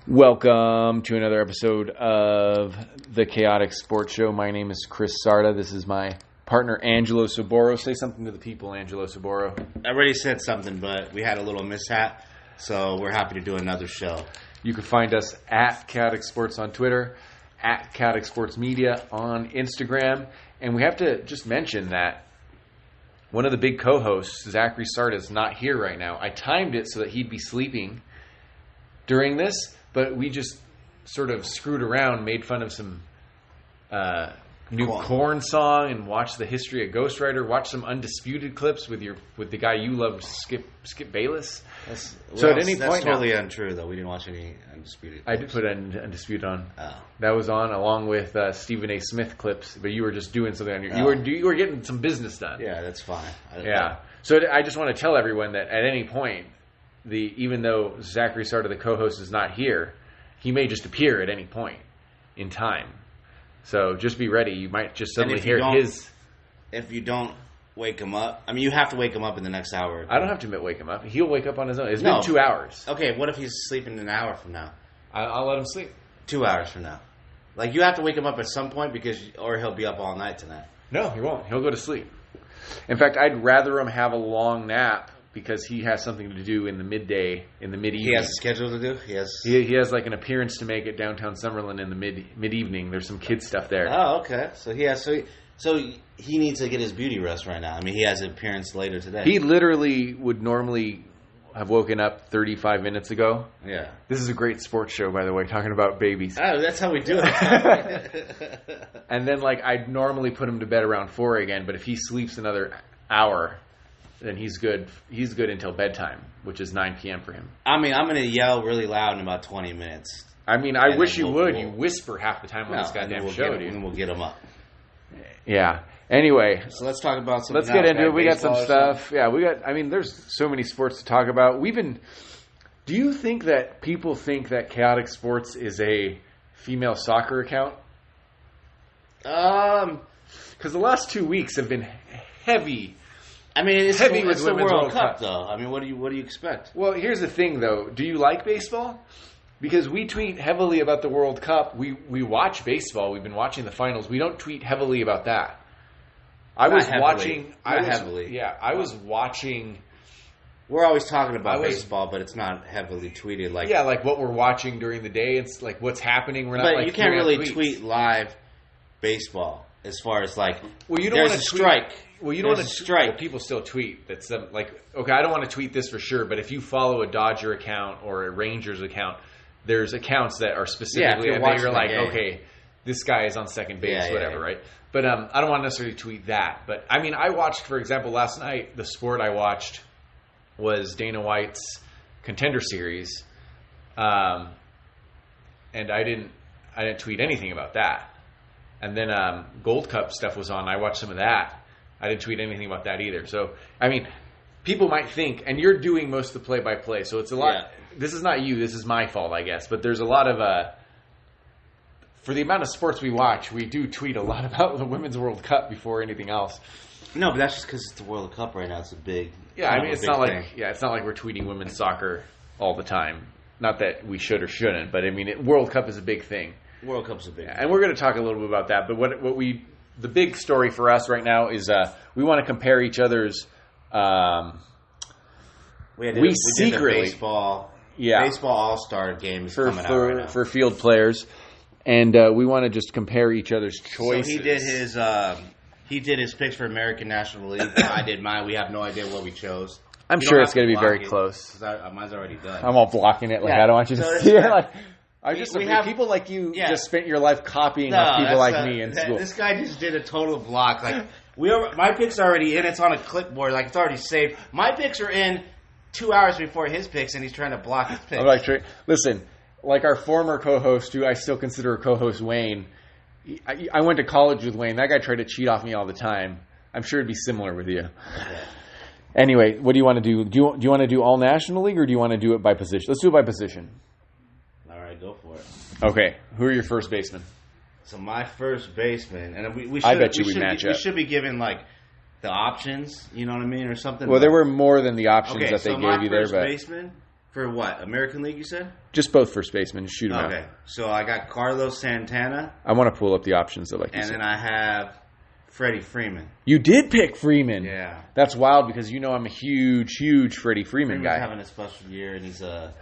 Welcome to another episode of the Chaotic Sports Show. My name is Chris Sarda. This is my partner, Angelo Saboro. Say something to the people, Angelo Saboro. I already said something, but we had a little mishap, so we're happy to do another show. You can find us at Chaotic Sports on Twitter, at Chaotic Sports Media on Instagram. And we have to just mention that one of the big co-hosts, Zachary Sarda, is not here right now. I timed it so that he'd be sleeping during this, but we just sort of screwed around, made fun of some new Korn song, and watched the history of Ghost Rider. Watched some Undisputed clips with the guy you love, Skip Bayless. That's Totally untrue, though. We didn't watch any Undisputed clips. I did put Undisputed on. Oh. That was on along with Stephen A. Smith clips, but you were just doing something on your. You were getting some business done. Yeah, that's fine. So I just want to tell everyone that at any point, even though Zachary Sarda, the co-host, is not here, he may just appear at any point in time. So just be ready. You might just suddenly hear his. If you don't wake him up, I mean, you have to wake him up in the next hour. I don't have to wake him up. He'll wake up on his own. It's been 2 hours. Okay, what if he's sleeping an hour from now? I'll let him sleep. 2 hours from now. Like, you have to wake him up at some point or he'll be up all night tonight. No, he won't. He'll go to sleep. In fact, I'd rather him have a long nap because he has something to do in the mid-evening. He has a schedule to do? He has like an appearance to make at downtown Summerlin in the mid-evening. There's some kid stuff there. Oh, okay. So he needs to get his beauty rest right now. I mean, he has an appearance later today. He literally would normally have woken up 35 minutes ago. Yeah. This is a great sports show, by the way, talking about babies. Oh, that's how we do it. And then, I'd normally put him to bed around 4 again, but if he sleeps another hour, then he's good. He's good until bedtime, which is 9 p.m. for him. I mean, I'm going to yell really loud in about 20 minutes. I mean, I wish you would. You whisper half the time on this goddamn show, dude. And we'll get him up. Yeah. Anyway. So let's talk about some. Let's get into it. We got some stuff. Yeah, there's so many sports to talk about. Do you think that people think that Chaotic Sports is a female soccer account? Because the last 2 weeks have been heavy. I mean, it's the World Cup, though. I mean, what do you expect? Well, here's the thing, though. Do you like baseball? Because we tweet heavily about the World Cup. We watch baseball. We've been watching the finals. We don't tweet heavily about that. I was watching. We're always talking about baseball, but it's not heavily tweeted. Like what we're watching during the day. It's like what's happening. We're not. But you can't really tweet live baseball as far as Well, you don't want to strike. Well, you don't want to strike. Well, people still tweet. That's okay. I don't want to tweet this for sure, but if you follow a Dodger account or a Rangers account, there's accounts that are specifically and you're like, okay, this guy is on second base, whatever, right? But I don't want to necessarily tweet that. But I mean, I watched, for example, last night. The sport I watched was Dana White's Contender Series, and I didn't tweet anything about that. And then Gold Cup stuff was on. I watched some of that. I didn't tweet anything about that either. So, I mean, people might think, and you're doing most of the play-by-play, so it's a lot. Yeah. This is not you. This is my fault, I guess. But there's a lot of, for the amount of sports we watch, we do tweet a lot about the Women's World Cup before anything else. No, but that's just because it's the World Cup right now. It's a big Yeah, I mean, it's not like we're tweeting women's soccer all the time. Not that we should or shouldn't, but I mean, World Cup is a big thing. World Cup's a big thing. And we're going to talk a little bit about that. But the big story for us right now is we want to compare each other's. We secretly baseball All Star Game is coming out right now for field players, and we want to just compare each other's choices. So he did his picks for American National League. I did mine. We have no idea what we chose. I'm sure it's going to be very close. Mine's already done. I'm all blocking it. I don't want you to see it. People like you just spent your life copying people like me in school. This guy just did a total block. My picks are already in. It's on a clipboard. It's already saved. My picks are in 2 hours before his picks, and he's trying to block his picks. Listen, like our former co-host, who I still consider a co-host, Wayne. I went to college with Wayne. That guy tried to cheat off me all the time. I'm sure it'd be similar with you. Yeah. Anyway, what do you want to do? Do you want to do all National League, or do you want to do it by position? Let's do it by position. All right, go for it. Okay, who are your first basemen? So my first baseman, and we should be given the options, you know what I mean, or something. Well, there were more than the options that they gave you there. But baseman For what? American League, you said? Just both first basemen. Just shoot them out. Okay. So I got Carlos Santana. I want to pull up the options, though, like you said. And then I have Freddie Freeman. You did pick Freeman. Yeah. That's wild because you know I'm a huge Freddie Freeman guy. He's having a special year, and he's a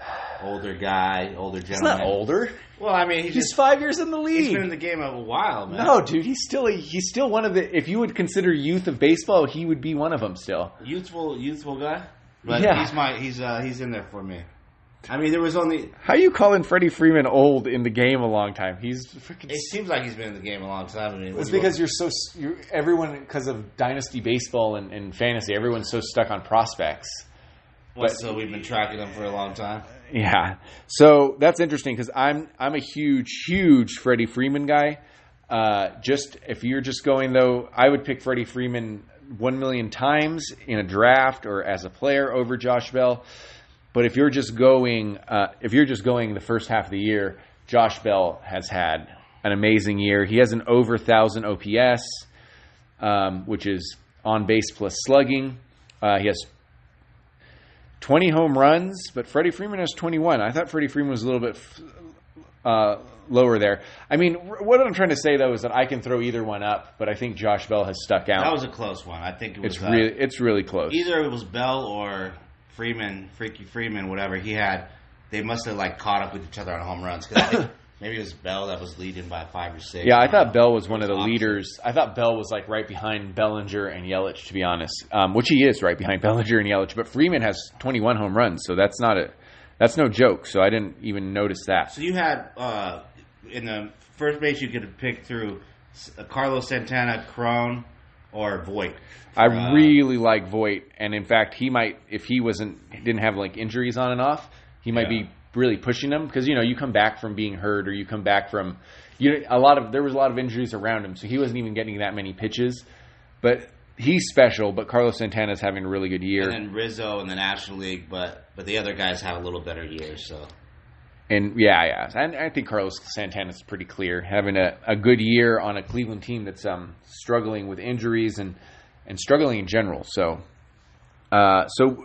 older guy, older gentleman. He's not older. Well, I mean, he's 5 years in the league. He's been in the game a while, man. No, dude, he's still one of the. If you would consider youth of baseball, he would be one of them still. Youthful guy. But yeah. he's in there for me. I mean, there was only. How are you calling Freddie Freeman old in the game a long time? He's freaking. It seems like he's been in the game a long time. I mean, it's because everyone because of dynasty baseball and fantasy, everyone's so stuck on prospects. So we've been tracking them for a long time. Yeah, so that's interesting because I'm a huge Freddie Freeman guy. Just if you're just going though, I would pick Freddie Freeman 1 million times in a draft or as a player over Josh Bell. But if you're just going the first half of the year, Josh Bell has had an amazing year. He has an over 1,000 OPS, which is on base plus slugging. He has 20 home runs, but Freddie Freeman has 21. I thought Freddie Freeman was a little bit lower there. I mean, what I'm trying to say though is that I can throw either one up, but I think Josh Bell has stuck out. That was a close one. I think it was. It's really close. Either it was Bell or Freeman, Freaky Freeman, whatever he had. They must have caught up with each other on home runs because I think maybe it was Bell that was leading by 5 or 6. Yeah, I thought Bell was one of the leaders. I thought Bell was right behind Bellinger and Yelich, to be honest, which he is right behind Bellinger and Yelich. But Freeman has 21 home runs, so that's no joke. So I didn't even notice that. So you had in the first base you could have picked through Carlos Santana, Cron, or Voit. I really like Voit, and in fact, he might, if he didn't have injuries on and off, he might be really pushing him because you come back from being hurt or you come back from there was a lot of injuries around him, so he wasn't even getting that many pitches. But he's special. But Carlos Santana's having a really good year. And then Rizzo in the National League, but the other guys had a little better year. So. And yeah, and I think Carlos Santana's pretty clear, having a good year on a Cleveland team that's struggling with injuries and struggling in general. So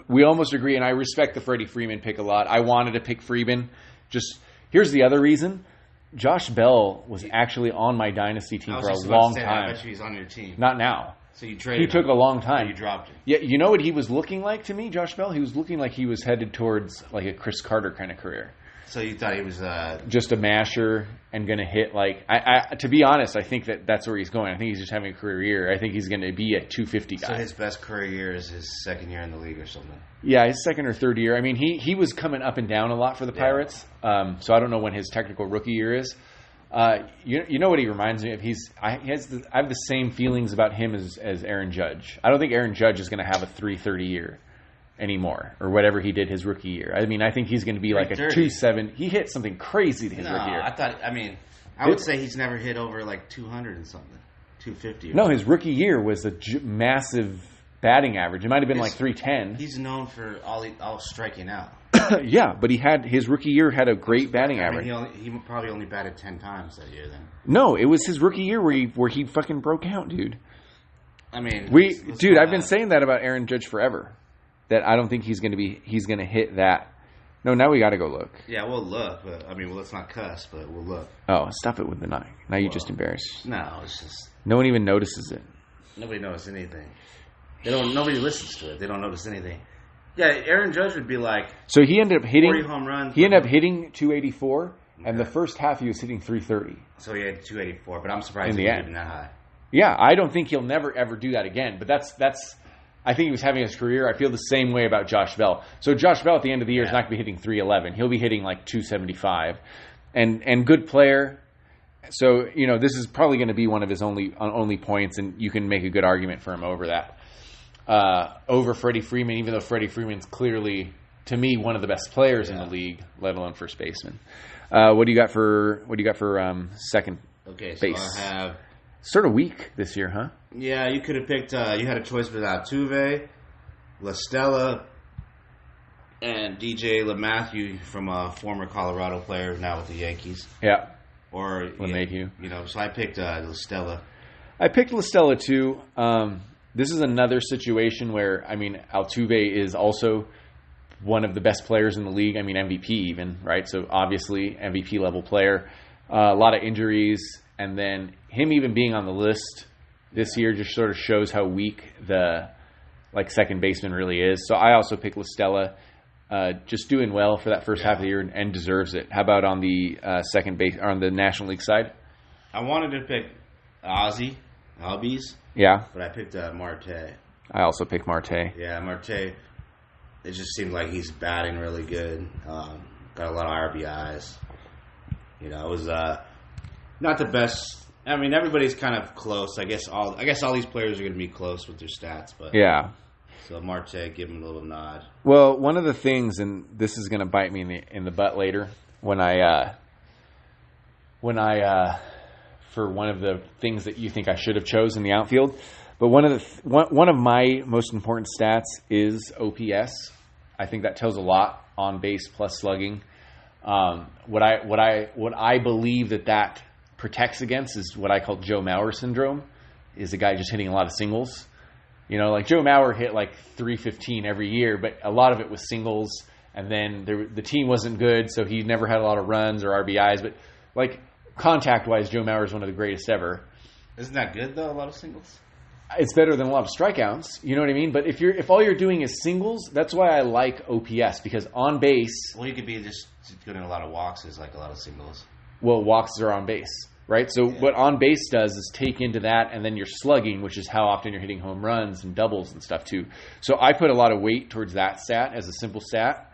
we almost agree, and I respect the Freddie Freeman pick a lot. I wanted to pick Freeman. Just here's the other reason: Josh Bell was actually on my dynasty team for a long time. I bet you he's on your team. Not now. So you traded. He took a long time. So you dropped him. Yeah, you know what he was looking like to me, Josh Bell? He was looking like he was headed towards a Chris Carter kind of career. So you thought he was just a masher and going to hit I to be honest, I think that's where he's going. I think he's just having a career year. I think he's going to be a 250 guy. So his best career year is his second year in the league or something. Yeah, his second or third year. I mean, he was coming up and down a lot for the Pirates. So I don't know when his technical rookie year is. You know what he reminds me of? I have the same feelings about him as Aaron Judge. I don't think Aaron Judge is going to have a 330 year anymore, or whatever he did his rookie year. I mean, I think he's going to be like a 2.7. He hit something crazy his rookie year. I would say he's never hit over 200 and something, 250. No, his rookie year was a massive batting average. It might have been 310. He's known for all striking out. Yeah, but his rookie year had a great batting average. He probably only batted 10 times that year then. No, it was his rookie year where he fucking broke out, dude. I mean, I've been saying that about Aaron Judge forever. That I don't think he's going to hit that. No, now we got to go look. Yeah, we'll look. But let's not cuss, but we'll look. Oh, stop it with the knife. Now you just embarrassed. No, it's just no one even notices it. Nobody notices anything. Nobody listens to it. They don't notice anything. Yeah, Aaron Judge would be So he ended up hitting 40 home runs. He ended up hitting 284, and the first half he was hitting 330. So he had 284, but I'm surprised he didn't that high. Yeah, I don't think he'll never ever do that again. But that's. I think he was having his career. I feel the same way about Josh Bell. So Josh Bell at the end of the year is not going to be hitting 311. He'll be hitting 275, and good player. So this is probably going to be one of his only points, and you can make a good argument for him over that. Over Freddie Freeman, even though Freddie Freeman's clearly, to me, one of the best players in the league, let alone first baseman. What do you got for second base? So I have sort of weak this year, huh? Yeah, you could have picked. You had a choice with Altuve, La Stella, and DJ LeMahieu from a former Colorado player now with the Yankees. Yeah, or LeMahieu. So I picked La Stella. I picked La Stella too. This is another situation where Altuve is also one of the best players in the league. I mean, MVP even, right? So obviously MVP level player. A lot of injuries, and then him even being on the list this year just sort of shows how weak the second baseman really is. So I also picked LaStella, just doing well for that first half of the year and deserves it. How about on the second base, on the National League side? I wanted to pick Albies. Yeah. But I picked Marte. I also picked Marte. Yeah, Marte. It just seemed like he's batting really good. Got a lot of RBIs. You know, it was not the best. I mean, everybody's kind of close. I guess all these players are going to be close with their stats, but yeah. So Marte, give him a little nod. Well, one of the things, and this is going to bite me in the butt later, when I for one of the things that you think I should have chosen in the outfield, but one of my most important stats is OPS. I think that tells a lot on base plus slugging. What I believe that protects against is what I call Joe Mauer syndrome, is a guy just hitting a lot of singles. You know, like Joe Mauer hit like 315 every year, but a lot of it was singles, and then the team wasn't good, so he never had a lot of runs or RBIs. But like contact-wise, Joe Mauer is one of the greatest ever. Isn't that good though? A lot of singles. It's better than a lot of strikeouts. You know what I mean? But if all you're doing is singles, that's why I like OPS, because on base. Well, you could be just getting a lot of walks is like a lot of singles. Well, walks are on base, right? So what on base does is take into that, and then you're slugging, which is how often you're hitting home runs and doubles and stuff too. So I put a lot of weight towards that stat as a simple stat,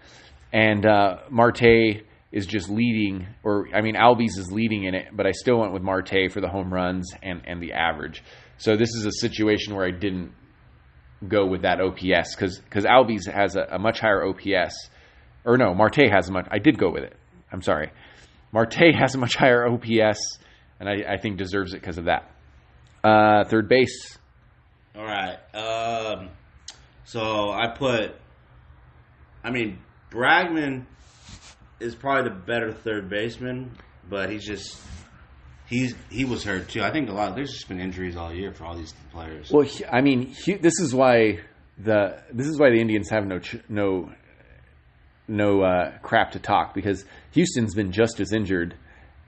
and Marte is just leading, Albies is leading in it, but I still went with Marte for the home runs and the average. So this is a situation where I didn't go with that OPS because Albies has a much higher OPS. Or no, Marte has I did go with it. I'm sorry. Marte has a much higher OPS, and I think deserves it because of that. Third base. All right. So I Bregman is probably the better third baseman, but he was hurt too. I think there's just been injuries all year for all these players. Well, this is why the Indians have no crap to talk, because Houston's been just as injured,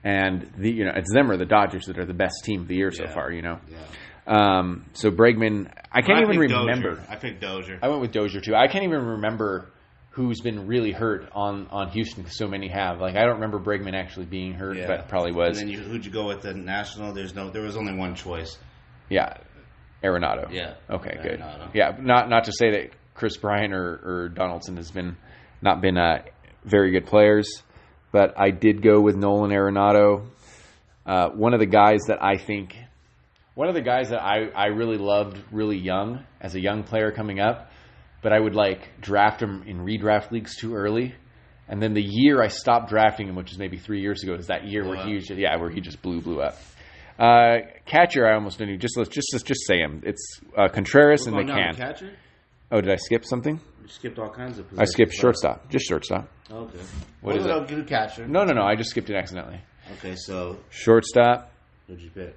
and it's them or the Dodgers that are the best team of the year so far. You know. Yeah. So Bregman, I can't even remember. Dozier. I picked Dozier. I went with Dozier too. I can't even remember who's been really hurt on Houston, because so many have. Like, I don't remember Bregman actually being hurt, but probably was. And then who'd you go with the National? There was only one choice. Yeah, Arenado. Yeah. Okay, Arenado. good. Yeah, not to say that Chris Bryant or Donaldson has not been very good players, but I did go with Nolan Arenado. One of the guys that I really loved really young, as a young player coming up, but I would draft him in redraft leagues too early. And then the year I stopped drafting him, which is maybe 3 years ago, is that year where he just blew up. Catcher, I almost knew. Just say him. It's Contreras and McCann. Catcher? Oh, did I skip something? You skipped all kinds of positions. I skipped shortstop. Just shortstop. Okay. What is it? Good catcher. No. I just skipped it accidentally. Okay, so shortstop. What'd you pick?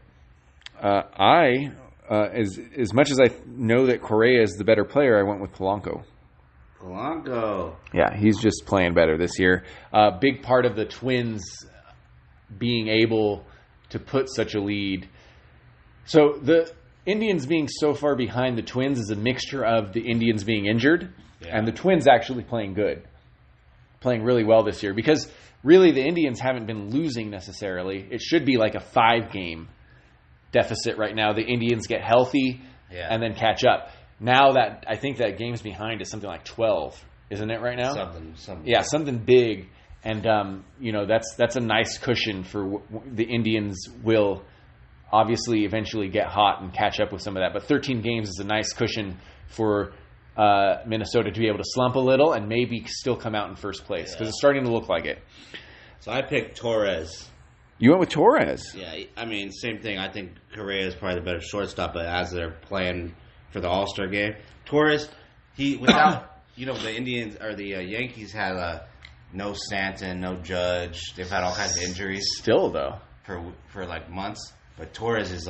As much as I know that Correa is the better player, I went with Polanco. Yeah, he's just playing better this year. Big part of the Twins being able to put such a lead. So the Indians being so far behind the Twins is a mixture of the Indians being injured and the Twins actually playing good. Playing really well this year. Because really the Indians haven't been losing necessarily. It should be like a 5-game deficit right now. The Indians get healthy and then catch up. Now that I think that game's behind is something like 12, isn't it right now? Something. Yeah, something big, and that's a nice cushion for the Indians will obviously eventually get hot and catch up with some of that. But 13 games is a nice cushion for Minnesota to be able to slump a little and maybe still come out in first place because it's starting to look like it. So I picked Torres. You went with Torres? Yeah, I mean, same thing. I think Correa is probably the better shortstop, but as they're playing for the All Star game, Torres, the Indians or the Yankees had no Stanton, no Judge. They've had all kinds of injuries. Still though, for months. But Torres is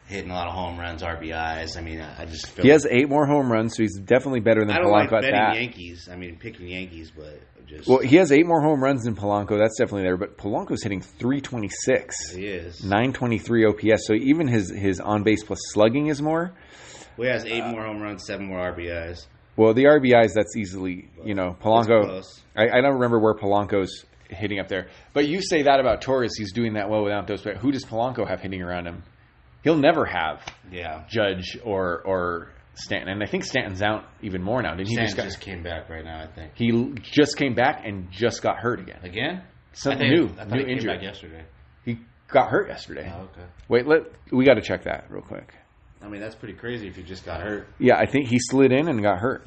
hitting a lot of home runs, RBIs. I mean, I just feel he has 8 more home runs, so he's definitely better than Polanco like at betting that. Yankees. I mean, picking Yankees, but just Well, he has 8 more home runs than Polanco. That's definitely there. But Polanco's hitting 326. He is 923 OPS. So even his on base plus slugging is more. Well, he has 8 more home runs, 7 more RBIs. Well, the RBIs, that's easily, Polanco. I don't remember where Polanco's hitting up there. But you say that about Torres, he's doing that well without those. But who does Polanco have hitting around him? He'll never have Judge or Stanton. And I think Stanton's out even more now. Didn't he? Stanton just came back right now, I think. He just came back and just got hurt again. Again? Something new. I thought new he injury. came back yesterday. He got hurt yesterday. Oh, okay. Wait, we got to check that real quick. I mean, that's pretty crazy if he just got hurt. Yeah, I think he slid in and got hurt.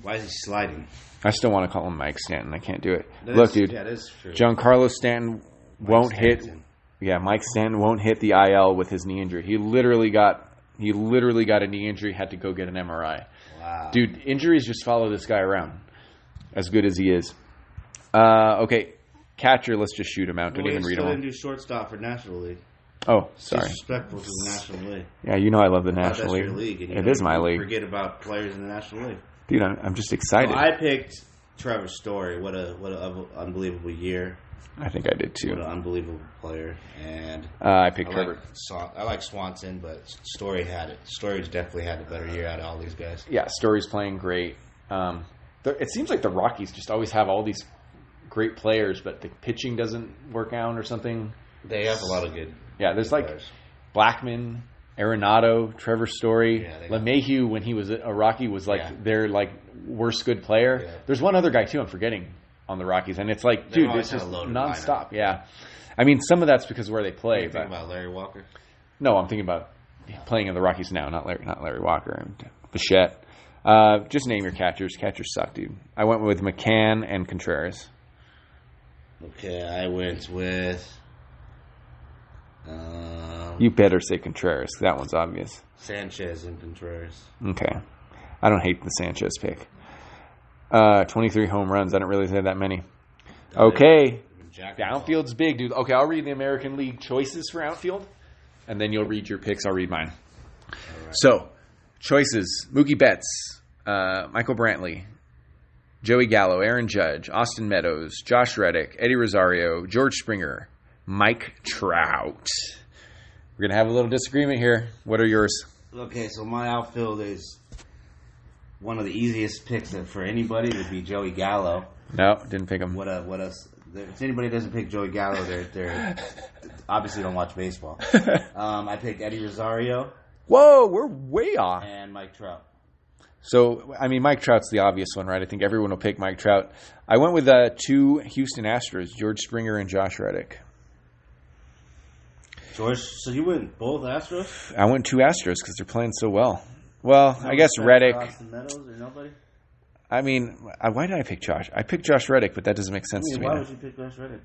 Why is he sliding? I still want to call him Mike Stanton. I can't do it. Look, dude. Yeah, that is true. Giancarlo Stanton won't hit. Yeah, Mike Stanton won't hit the IL with his knee injury. He literally got a knee injury. Had to go get an MRI. Wow, dude. Injuries just follow this guy around. As good as he is. Okay, catcher. Let's just shoot him out. Don't even read him. Didn't do shortstop for National League. Oh, sorry. Disrespectful to the National League. Yeah, you know I love the National League. League. And it is my league. Forget about players in the National League. Dude, I'm just excited. I picked Trevor Story. What a unbelievable year. I think I did too. What an unbelievable player. And I picked Trevor. I like Swanson, but Story had it. Story's definitely had a better year out of all these guys. Yeah, Story's playing great. It seems like the Rockies just always have all these great players, but the pitching doesn't work out or something. They have a lot of good. Yeah, there's players. Like Blackman, Arenado, Trevor Story, LeMahieu when he was a Rocky was like their like worst good player. Yeah. There's one other guy too I'm forgetting on the Rockies, and it's like, dude, it's just nonstop. Yeah, I mean some of that's because of where they play. You thinking about Larry Walker? No, I'm thinking about playing in the Rockies now, not Larry Walker and Bichette. Just name your catchers. Catchers suck, dude. I went with McCann and Contreras. Okay, I went with. You better say Contreras. That one's obvious. Sanchez and Contreras. Okay. I don't hate the Sanchez pick. 23 home runs. I don't really say that many. Okay. The outfield's big, dude. Okay, I'll read the American League choices for outfield, and then you'll read your picks. I'll read mine. Right. So, choices. Mookie Betts, Michael Brantley, Joey Gallo, Aaron Judge, Austin Meadows, Josh Reddick, Eddie Rosario, George Springer, Mike Trout. We're going to have a little disagreement here. What are yours? Okay, so my outfield is one of the easiest picks for anybody would be Joey Gallo. No, didn't pick him. What else? If anybody doesn't pick Joey Gallo, they're obviously don't watch baseball. I picked Eddie Rosario. Whoa, we're way off. And Mike Trout. So, I mean, Mike Trout's the obvious one, right? I think everyone will pick Mike Trout. I went with 2 Houston Astros, George Springer and Josh Reddick. George, so you went both Astros? I went 2 Astros because they're playing so well. Well, I guess Reddick. Austin Meadows or nobody? I mean, why did I pick Josh? I picked Josh Reddick, but that doesn't make sense to me. Why would you pick Josh Reddick?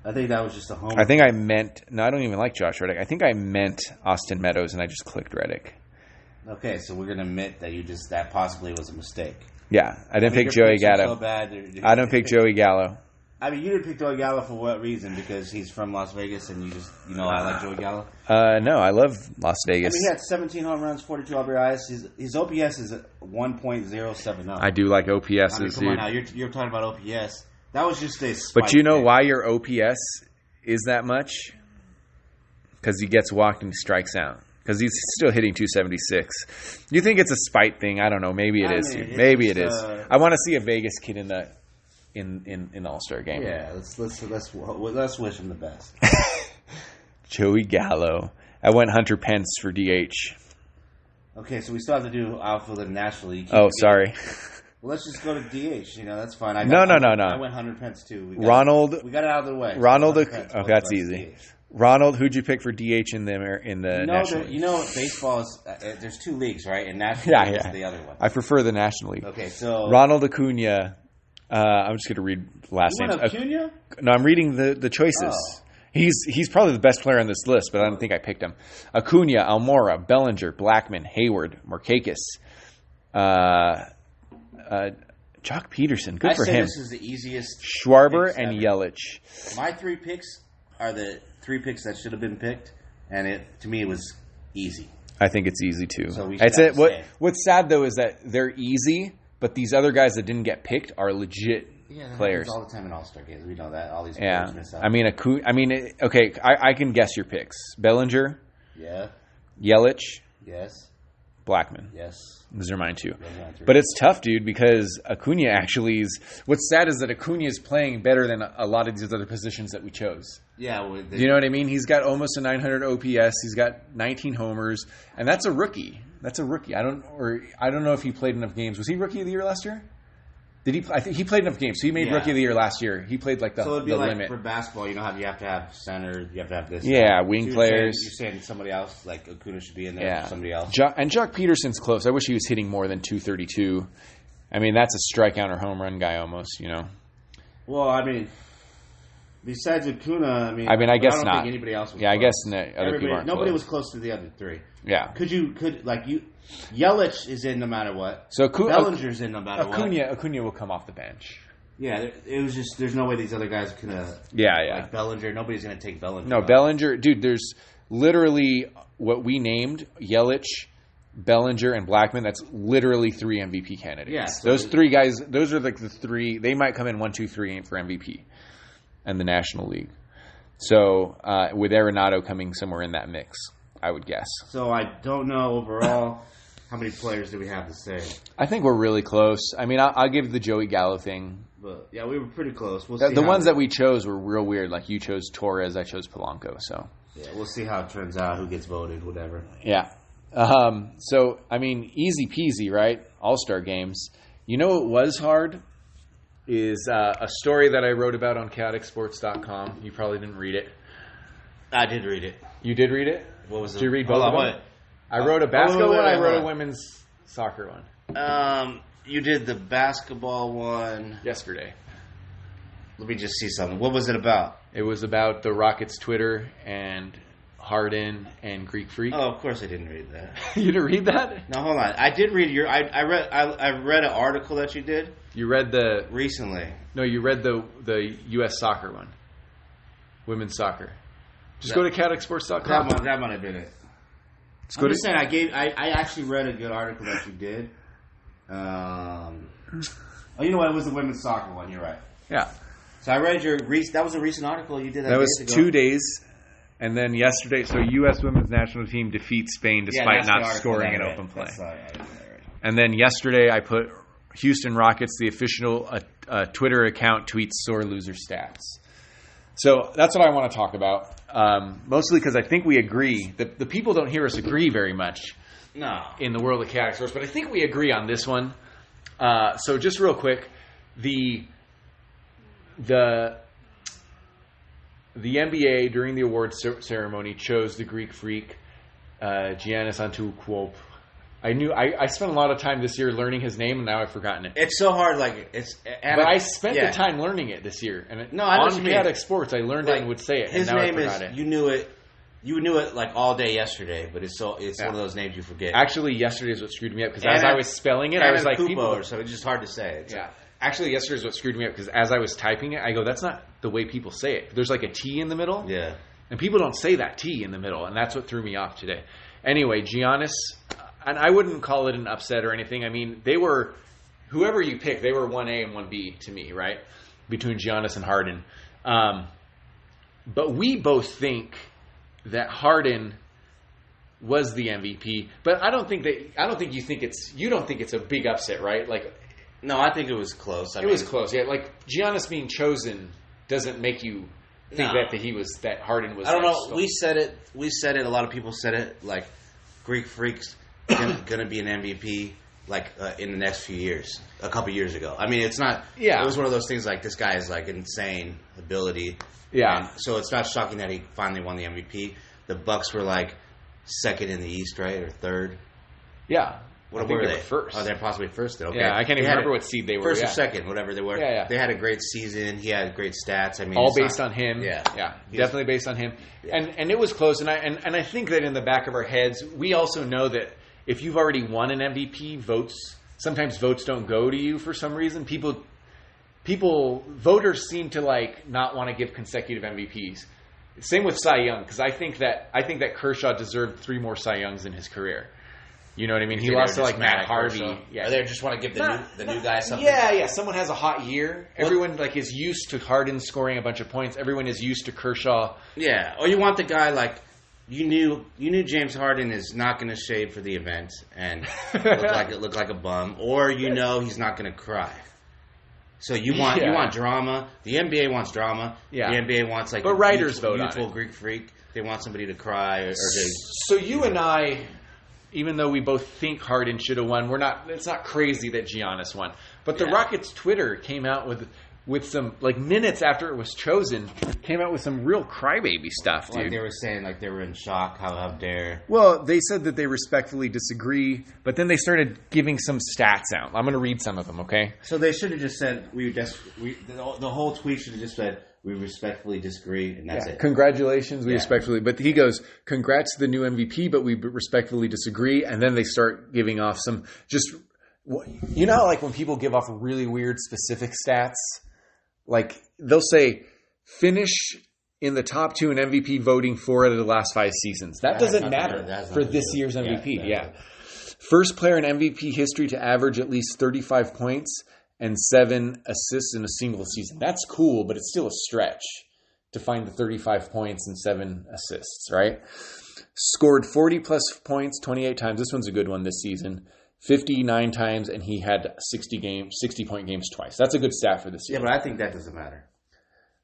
I think that was just a home. I think I meant. No, I don't even like Josh Reddick. I think I meant Austin Meadows, and I just clicked Reddick. Okay, so we're gonna admit that that possibly was a mistake. Yeah, I didn't pick Joey Gallo. So I don't pick Joey Gallo. I mean, you didn't pick Joey Gallo for what reason? Because he's from Las Vegas, and I like Joey Gallo. No, I love Las Vegas. I mean, he had 17 home runs, 42 RBIs. His OPS is 1.070. I do like OPS. I mean, come on now, you're talking about OPS. That was just a spike. But you know why your OPS is that much? Because he gets walked and strikes out. Because he's still hitting 276. You think it's a spite thing? I don't know. Maybe it is. Maybe it is. I want to see a Vegas kid in the All Star Game. Yeah, let's wish him the best. Joey Gallo. I went Hunter Pence for DH. Okay, so we still have to do outfield in the National League. Oh, sorry. Well, let's just go to DH. That's fine. No. I went Hunter Pence too. We got it out of the way. Ronald. That's easy. DH. Ronald, who'd you pick for DH in the National League? Baseball is there's 2 leagues, right? And National League is the other one. I prefer the National League. Okay, so Ronald Acuna. I'm just going to read last names. Acuna? No, I'm reading the choices. Oh. He's probably the best player on this list, but I don't think I picked him. Acuna, Almora, Bellinger, Blackman, Hayward, Markakis, Jock Peterson. Good for him. This is the easiest. Schwarber and Yelich. My 3 picks are the 3 picks that should have been picked, and to me it was easy. I think it's easy too. So what's sad though is that they're easy, but these other guys that didn't get picked are legit players. All the time in All Star games, we know that all these players miss out. Okay, I can guess your picks: Bellinger, Yelich, Blackman. Yes. Those are mine too. But it's tough, dude, because Acuna actually is... What's sad is that Acuna is playing better than a lot of these other positions that we chose. Yeah. Do you know what I mean? He's got almost a 900 OPS. He's got 19 homers. And that's a rookie. I don't know if he played enough games. Was he Rookie of the Year last year? I think he played enough games. So he made Rookie of the Year last year. He played like the limit. So it'd be like for basketball, you know how you have to have center, you have to have this. Yeah, wing players. You're saying somebody else, like Acuna should be in there for somebody else. And Jock Peterson's close. I wish he was hitting more than 232. I mean, that's a strikeout or home run guy almost, you know. Well, I mean, besides Acuna, I guess don't not. think anybody else was close. I guess other people aren't nobody close. was close to the other 3. Yeah. Yelich is in no matter what. So Bellinger's in no matter what. Acuna will come off the bench. Yeah, it was just there's no way these other guys can. Like Bellinger, nobody's going to take Bellinger. No, Bellinger, dude. There's literally what we named Yelich, Bellinger, and Blackman. That's literally 3 MVP candidates. Yeah, so those 3 guys. Those are like the 3. They might come in 1, 2, 3 for MVP, and the National League. So with Arenado coming somewhere in that mix, I would guess. So I don't know overall. How many players do we have to say? I think we're really close. I mean, I'll give the Joey Gallo thing. But yeah, we were pretty close. We'll the ones that we chose were real weird. Like you chose Torres, I chose Polanco. So yeah, we'll see how it turns out. Who gets voted? Whatever. Yeah. So I mean, easy peasy, right? All Star games. You know what was hard is a story that I wrote about on chaoticsports.com. You probably didn't read it. I did read it. You did read it? What was it? Did you read both of them? I wrote a basketball one. I wrote a women's soccer one. You did the basketball one yesterday. Let me just see something. What was it about? It was about the Rockets' Twitter and Harden and Greek Freak. Oh, of course I didn't read that. You didn't read that? No, hold on. I did read your. I read an article that you did. You read the recently. No, you read the U.S. soccer one. Women's soccer. Just go to chaoticsports.com. That might have been it. I'm just saying, I actually read a good article that you did. You know what? It was the women's soccer one. You're right. Yeah. So I read that was a recent article you did. That was 2 days, and then yesterday. So U.S. women's national team defeats Spain despite not scoring an open play. And then yesterday, I put Houston Rockets, the official Twitter account, tweets sore loser stats. So that's what I want to talk about. Mostly because I think we agree. The people don't hear us agree very much in the world of Chaotic Sports, but I think we agree on this one. So just real quick, the NBA during the awards ceremony chose the Greek Freak, Giannis Antetokounmpo. I spent a lot of time this year learning his name, and now I've forgotten it. It's so hard, but I spent the time learning it this year, and on Chaotic Sports, I learned it and would say it. His and now name I forgot it. You knew it like all day yesterday, but it's one of those names you forget. Actually, yesterday is what screwed me up because as I was spelling it, I was like, so it's just hard to say. Actually, yesterday is what screwed me up because as I was typing it, I go, that's not the way people say it. There's like a T in the middle, and people don't say that T in the middle, and that's what threw me off today. Anyway, Giannis. And I wouldn't call it an upset or anything. I mean, they were, whoever you pick, they were 1A and 1B to me, right? Between Giannis and Harden. But we both think that Harden was the MVP. But I don't think you think it's a big upset, right? Like, no, I think it was close. It was close, yeah. Like Giannis being chosen doesn't make you think that Harden was. I don't know. We said it. A lot of people said it. Like Greek Freaks. Going to be an MVP in the next few years. A couple years ago. I mean, it's not. Yeah. It was one of those things like this guy is like insane ability. Yeah. So it's not shocking that he finally won the MVP. The Bucks were like second in the East, right, or third. Yeah. What were they? First. Oh, they're possibly first. Okay. Yeah, I can't even remember what seed they were. First or second, whatever they were. Yeah. They had a great season. He had great stats. I mean, all based on him. Yeah. Definitely based on him. Yeah. And it was close. And I think that in the back of our heads, we also know that. If you've already won an MVP, sometimes votes don't go to you for some reason. Voters seem to not want to give consecutive MVPs. Same with Cy Young, because I think that Kershaw deserved 3 more Cy Youngs in his career. You know what I mean? He lost to like Matt Harvey. Yeah. Or they just want to give the new guy something. Yeah. Someone has a hot year. Everyone like is used to Harden scoring a bunch of points. Everyone is used to Kershaw. Yeah. Or you want the guy like you knew James Harden is not going to shave for the event and look like a bum, or he's not going to cry. So you want drama. The NBA wants drama. Yeah. The NBA wants like but writers vote on youthful Greek freak. They want somebody to cry or to. So you and I. Even though we both think Harden should have won, it's not crazy that Giannis won. But the Rockets Twitter came out with some, like minutes after it was chosen, came out with some real crybaby stuff, dude. Like they were saying, like they were in shock, how dare. Well, they said that they respectfully disagree, but then they started giving some stats out. I'm going to read some of them, okay? So they should have just said, the whole tweet should have just said, we respectfully diskagree, and that's it. Congratulations, we respectfully. But he goes, congrats to the new MVP, but we respectfully disagree. And then they start giving off some just, like when people give off really weird specific stats, like they'll say, finish in the top 2 in MVP voting 4 out of the last 5 seasons. That doesn't matter for this year's MVP. Yeah. First player in MVP history to average at least 35 points and 7 assists in a single season. That's cool, but it's still a stretch to find the 35 points and 7 assists, right? Scored 40-plus points 28 times. This one's a good one this season. 59 times, and he had 60-point games twice. That's a good stat for this year. Yeah, but I think that doesn't matter.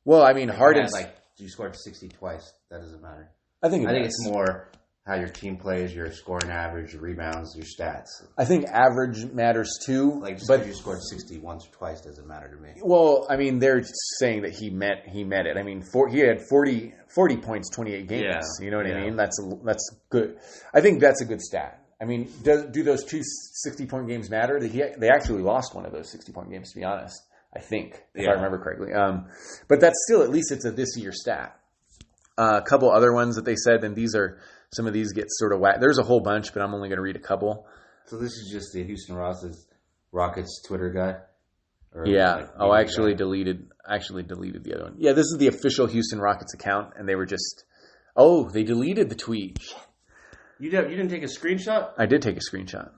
Well, I mean, Harden's... you scored 60 twice. That doesn't matter. I think it's more how your team plays, your scoring average, your rebounds, your stats. I think average matters too. Like just because you scored 60 once or twice doesn't matter to me. Well, I mean, they're saying that he met it. I mean, he had 40 points, 28 games. Yeah. You know what I mean? That's good. I think that's a good stat. I mean, do those 2 60-point games matter? They actually lost one of those 60-point games, to be honest. I think, if I remember correctly. But that's still, at least it's a this year stat. A couple other ones that they said, and some of these get sort of whacked. There's a whole bunch, but I'm only going to read a couple. So this is just the Houston Rockets Twitter guy? I actually deleted the other one. Yeah, this is the official Houston Rockets account, and they were just... Oh, they deleted the tweet. You didn't take a screenshot? I did take a screenshot.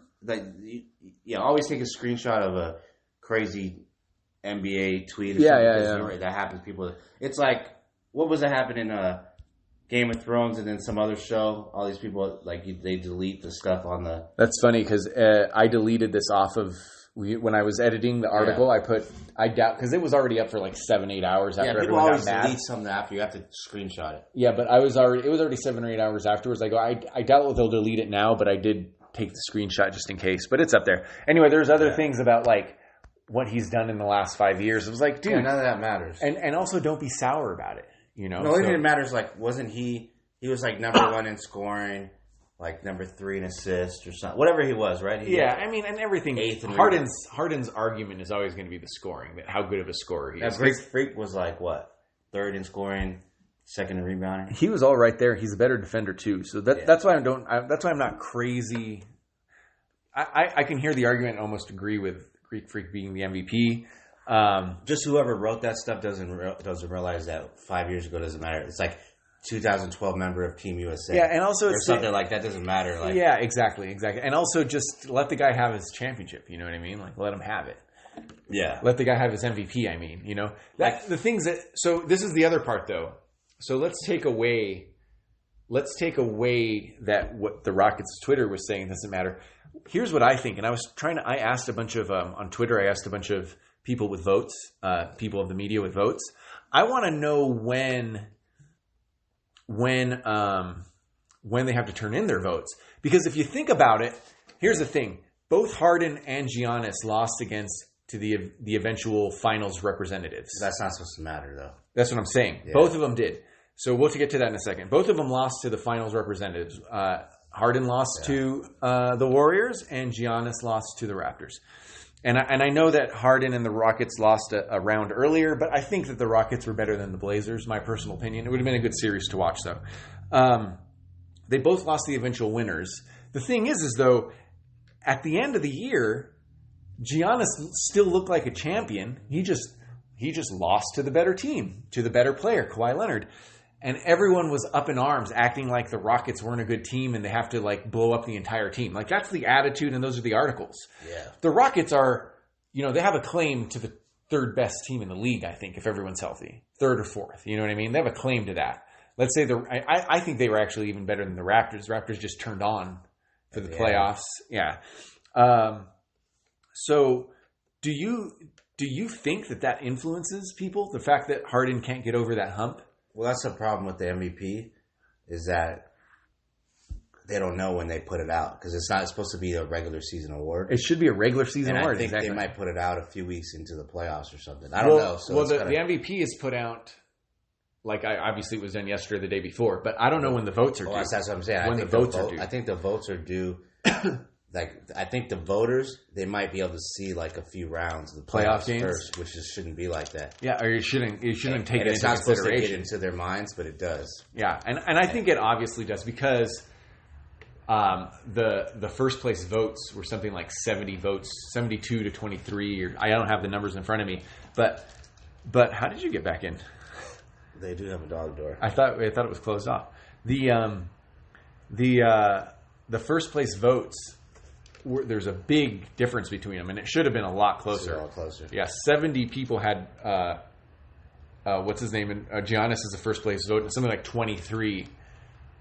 Always take a screenshot of a crazy NBA tweet. That happens. People. It's like, what was that happening in Game of Thrones and then some other show? All these people they delete the stuff on the. That's funny because I deleted this off of when I was editing the article. Yeah. I doubt because it was already up for like 7-8 hours after everyone got mad. People always delete something after you have to screenshot it. Yeah, but it was already 7 or 8 hours afterwards. I go, I doubt they'll delete it now, but I did take the screenshot just in case. But it's up there anyway. There's other things about like what he's done in the last 5 years. It was like, dude, none of that matters. And also don't be sour about it. You know, the only thing that matters, wasn't he was like number 1 in scoring, like number 3 in assists or something, whatever he was, right? I mean, and everything. Harden's argument is always going to be the scoring, how good of a scorer he is. Greek Freak was like what, 3rd in scoring, 2nd in rebounding. He was all right there. He's a better defender too, so that's why that's why I'm not crazy. I can hear the argument and almost agree with Greek Freak being the MVP. Just whoever wrote that stuff doesn't realize that 5 years ago doesn't matter. It's like 2012 member of Team USA. Yeah, and also it's something like that doesn't matter. Yeah, exactly. And also just let the guy have his championship. You know what I mean? Like let him have it. Yeah. Let the guy have his MVP. I mean, you know, the things that. So this is the other part though. So let's take away that what the Rockets Twitter was saying doesn't matter. Here's what I think, and I asked a bunch of on Twitter. I asked a bunch of people with votes, people of the media with votes. I want to know when they have to turn in their votes. Because if you think about it, here's the thing. Both Harden and Giannis lost to the eventual finals representatives. That's not supposed to matter, though. That's what I'm saying. Yeah. Both of them did. So we'll get to that in a second. Both of them lost to the finals representatives. Harden lost to the Warriors, and Giannis lost to the Raptors. And I know that Harden and the Rockets lost a round earlier, but I think that the Rockets were better than the Blazers, my personal opinion. It would have been a good series to watch, though. They both lost the eventual winners. The thing is though, at the end of the year, Giannis still looked like a champion. He just lost to the better team, to the better player, Kawhi Leonard. And everyone was up in arms, acting like the Rockets weren't a good team and they have to like blow up the entire team. Like that's the attitude, and those are the articles. Yeah. The Rockets are, they have a claim to the third best team in the league, I think, if everyone's healthy. Third or fourth. You know what I mean? They have a claim to that. Let's say I think they were actually even better than the Raptors. The Raptors just turned on for the playoffs. Yeah. So do you think that influences people? The fact that Harden can't get over that hump? Well, that's the problem with the MVP, is that they don't know when they put it out, because it's not supposed to be a regular season award. It should be a regular season award. I think exactly. They might put it out a few weeks into the playoffs or something. I don't know. So the MVP is put out, obviously it was done yesterday or the day before, but I don't know when the votes are due. That's what I'm saying. When the votes are due. I think the votes are due. I think the voters, they might be able to see like a few rounds of the playoff games first, which just shouldn't be like that. Yeah, or you shouldn't take it into consideration. It's not supposed to get into their minds, but it does. Yeah, and I think it obviously does, because the first place votes were something like 70 votes, 72 to 23. Or I don't have the numbers in front of me, but how did you get back in? They do have a dog door. I thought it was closed off. The first place votes. There's a big difference between them, and it should have been a lot closer. A lot closer. Yeah, 70 people had what's his name? And Giannis is the first place vote, and something like 23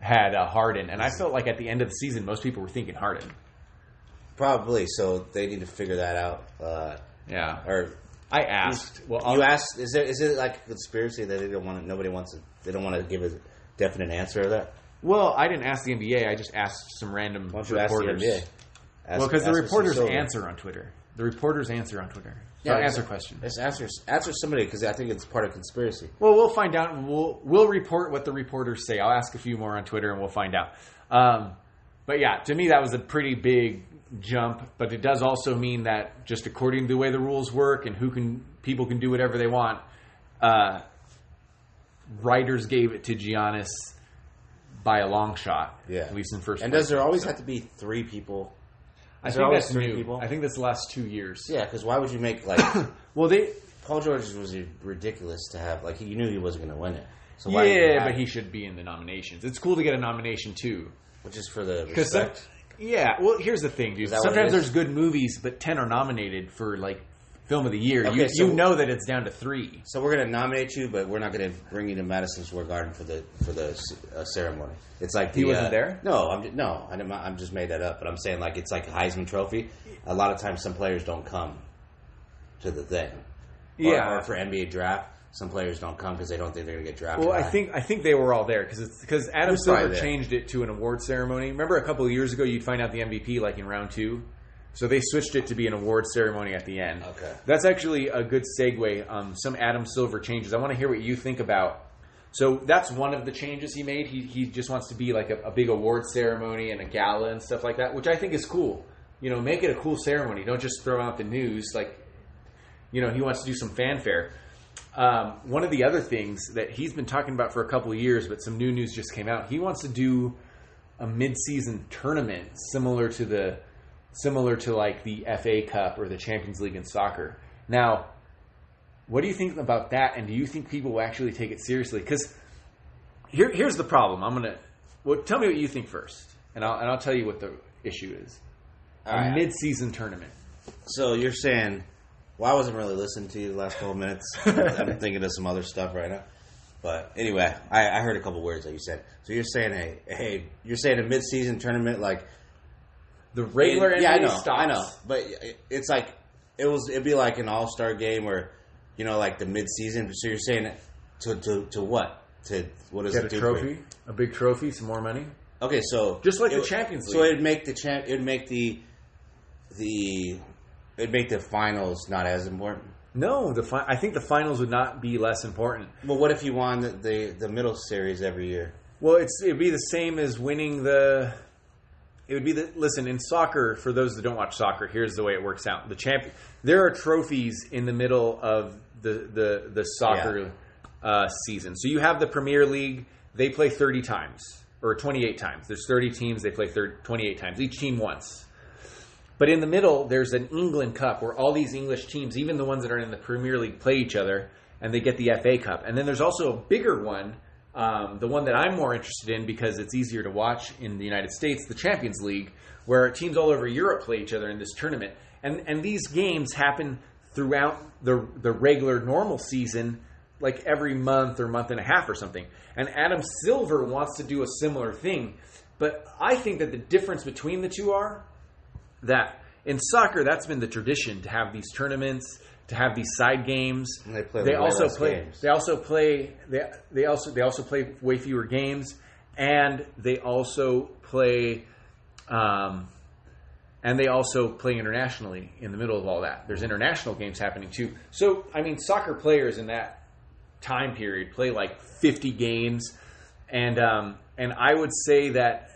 had Harden. And I felt like at the end of the season, most people were thinking Harden. Probably. So they need to figure that out. Yeah. Or I asked. Well, you asked. Is it like a conspiracy that they don't want? Nobody wants. They don't want to give a definite answer to that. Well, I didn't ask the NBA. I just asked some random reporters. Why don't you ask the NBA? Because the reporters answer on Twitter. So answer questions. Answer somebody, because I think it's part of conspiracy. Well, we'll find out. And we'll report what the reporters say. I'll ask a few more on Twitter, and we'll find out. But yeah, to me that was a pretty big jump. But it does also mean that just according to the way the rules work and people can do whatever they want. Writers gave it to Giannis by a long shot. Yeah, at least in first. And does there always have to be 3 people? I think that's new. People? I think that's the last 2 years. Yeah, because why would you make Paul George was ridiculous to have. Like, you knew he wasn't going to win it. So why but he should be in the nominations. It's cool to get a nomination too, which is for the respect. Well, here's the thing, dude. Sometimes there's good movies, but 10 are nominated for film of the year. Okay, you know that it's down to 3. So we're going to nominate you, but we're not going to bring you to Madison Square Garden for the ceremony. It's like he wasn't there. No, I'm just made that up. But I'm saying it's like a Heisman Trophy. A lot of times, some players don't come to the thing. Or for NBA draft, some players don't come because they don't think they're going to get drafted. Well, I think they were all there because Adam Silver changed it to an award ceremony. Remember a couple of years ago, you'd find out the MVP in round 2. So they switched it to be an award ceremony at the end. Okay. That's actually a good segue. Some Adam Silver changes. I want to hear what you think about. So that's one of the changes he made. He just wants to be like a big award ceremony and a gala and stuff like that, which I think is cool. Make it a cool ceremony. Don't just throw out the news. He wants to do some fanfare. One of the other things that he's been talking about for a couple of years, but some new news just came out. He wants to do a mid-season tournament similar to the FA Cup or the Champions League in soccer. Now, what do you think about that? And do you think people will actually take it seriously? Because here's the problem. Tell me what you think first, and I'll tell you what the issue is. A mid-season tournament. So you're saying, I wasn't really listening to you the last couple minutes. I'm thinking of some other stuff right now. But anyway, I heard a couple words that you said. So you're saying, you're saying a mid-season tournament the regular NBA stops. I know, but it's it'd be like an All Star Game or the mid season. So you're saying to what? To what does get it a do? Trophy, a big trophy, some more money. Okay, so just like the Champions League. So it'd make the finals not as important. No, I think the finals would not be less important. Well, what if you won the middle series every year? Well, it'd be the same as winning the. It would be listen, in soccer, for those that don't watch soccer, here's the way it works out. There are trophies in the middle of the soccer season. So you have the Premier League, they play 30 times, or 28 times. There's 30 teams, they play 28 times, each team once. But in the middle, there's an England Cup where all these English teams, even the ones that are in the Premier League, play each other, and they get the FA Cup. And then there's also a bigger one the one that I'm more interested in because it's easier to watch in the United States, the Champions League, where teams all over Europe play each other in this tournament. And these games happen throughout the regular normal season, like every month or month and a half or something. And Adam Silver wants to do a similar thing. But I think that the difference between the two are that in soccer, that's been the tradition to have these tournaments, to have these side games. And they play. Games. They also play way fewer games, and they also play. And they also play internationally in the middle of all that. There's international games happening too. So, I mean, soccer players in that time period play like 50 games. And I would say that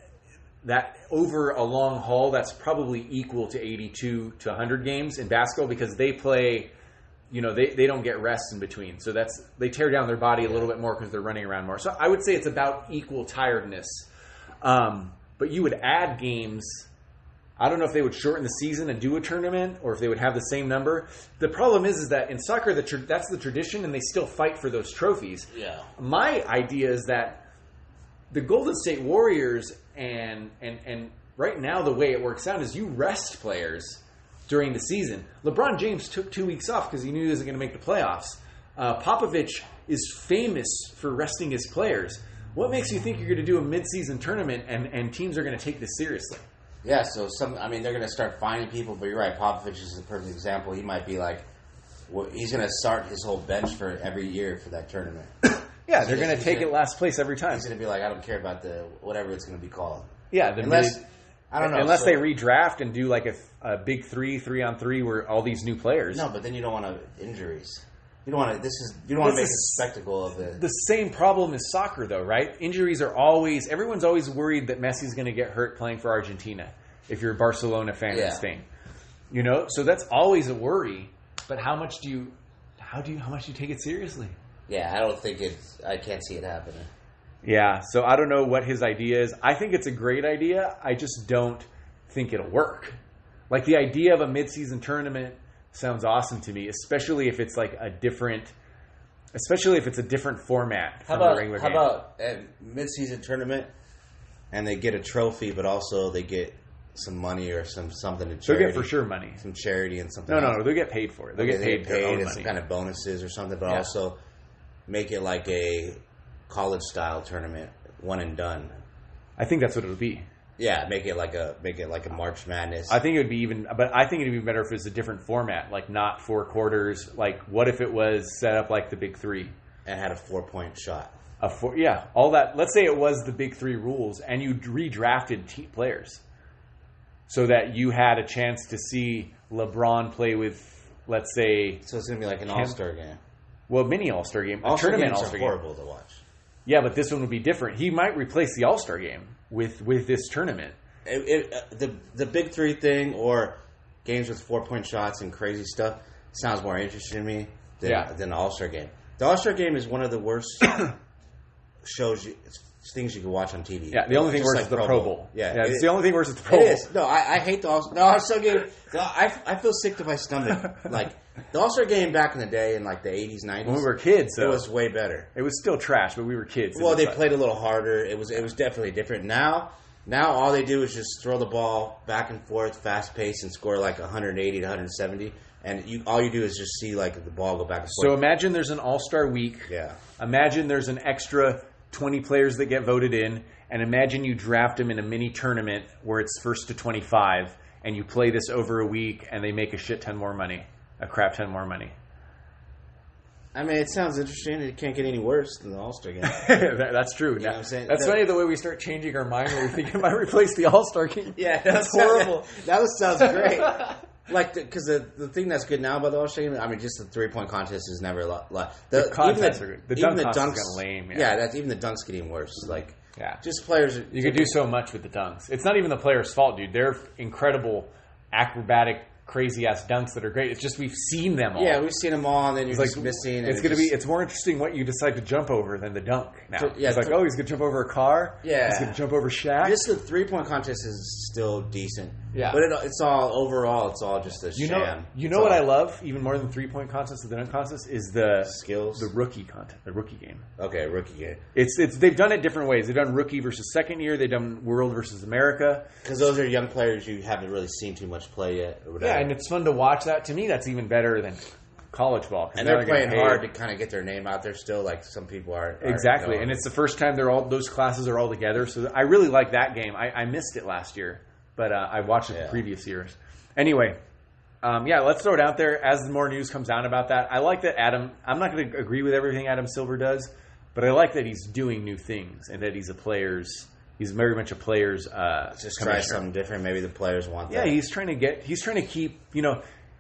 over a long haul, that's probably equal to 82 to 100 games in basketball because they play, they don't get rest in between. So they tear down their body a little bit more because they're running around more. So I would say it's about equal tiredness. But you would add games. I don't know if they would shorten the season and do a tournament or if they would have the same number. The problem is that in soccer, that's the tradition and they still fight for those trophies. Yeah. My idea is that the Golden State Warriors and right now the way it works out is you rest players during the season. LeBron James took 2 weeks off because he knew he wasn't going to make the playoffs. Popovich is famous for resting his players. What makes you think you're going to do a mid-season tournament and teams are going to take this seriously? Yeah, so they're going to start finding people, but you're right, Popovich is a perfect example. He might be like, he's going to start his whole bench for every year for that tournament. Yeah, they're going to take it last place every time. He's going to be like, I don't care about whatever it's going to be called. Yeah, unless they redraft and do like a big 3-on-3 where all these new players. No, but then you don't want injuries. You don't want to. You don't want to make a spectacle of it. The same problem as soccer, though, right? Injuries are always. Everyone's always worried that Messi's going to get hurt playing for Argentina. If you're a Barcelona fan in Spain, so that's always a worry. But how much do you take it seriously? Yeah, I don't think I can't see it happening. Yeah, so I don't know what his idea is. I think it's a great idea. I just don't think it'll work. Like the idea of a mid-season tournament sounds awesome to me, especially if it's like a different format from the regular game. How about a mid-season tournament and they get a trophy, but also they get some money or something to charity. They'll get for sure money. Some charity and something. No, they'll get paid for it. They'll get paid and some kind of bonuses or something, but also make it like a college-style tournament, one and done. I think that's what it'll be. Yeah, make it like a March Madness. I think it would be I think it'd be better if it's a different format, like not 4 quarters. Like, what if it was set up like the Big Three and had a 4-point shot? All that. Let's say it was the Big Three rules, and you redrafted players, so that you had a chance to see LeBron play with, let's say. So it's gonna be like an All-Star game. Well, mini All-Star game, a tournament All-Star game. Horrible to watch. Yeah, but this one would be different. He might replace the All-Star game with this tournament. The Big Three thing or games with 4-point shots and crazy stuff sounds more interesting to me than the All-Star game. The All-Star game is one of the worst things you can watch on TV. Yeah, the only thing worse is the Pro Bowl. Yeah, it's the only thing worse is the Pro Bowl. It is. No, I hate the All-Star game. I feel sick to my stomach. Like, the All-Star game back in the day in like the 80s, 90s. When we were kids, it was way better. It was still trash, but we were kids. Well, they played a little harder. It was definitely different. Now all they do is just throw the ball back and forth, fast pace, and score like 180 to 170. And all you do is just see like the ball go back and forth. So imagine there's an All-Star week. Yeah. Imagine there's an extra 20 players that get voted in, and imagine you draft them in a mini tournament where it's first to 25, and you play this over a week, and they make a crap ton more money. I mean, it sounds interesting. It can't get any worse than the All-Star game. That's true. You know what I'm saying? That's funny the way we start changing our mind when we think it might replace the All-Star game. Yeah, that's horrible. That sounds great. Like, because the thing that's good now about the All-Star game, I mean, just the 3-point contest is never the contests are good. The dunk contest is kind of lame. Yeah, that's even the dunks getting worse. Like, just players. You could do so much with the dunks. It's not even the players' fault, dude. They're incredible, acrobatic, crazy ass dunks that are great. It's just we've seen them all. Yeah, we've seen them all, and then you're just missing. It's more interesting what you decide to jump over than the dunk. Now it's like, he's gonna jump over a car. Yeah, he's gonna jump over Shaq. Just the 3-point contest is still decent. Yeah. But it's all just a sham. You know what I love even more than 3-point contests or the dunk contest is the skills, the rookie content, the rookie game. Okay, rookie game. It's they've done it different ways. They've done rookie versus second year. They've done World versus America. Because those are young players you haven't really seen too much play yet. Or whatever. Yeah, and it's fun to watch that. To me, that's even better than college ball. And they're playing hard to kind of get their name out there still, like some people are. Exactly, and it's the first time those classes are all together. So I really like that game. I missed it last year, but I watched it the previous years. Anyway, let's throw it out there as more news comes out about that. I like that Adam. I'm not going to agree with everything Adam Silver does, but I like that he's doing new things and that he's He's very much a player's. Just try something different. Maybe the players want that. Yeah, he's trying to keep.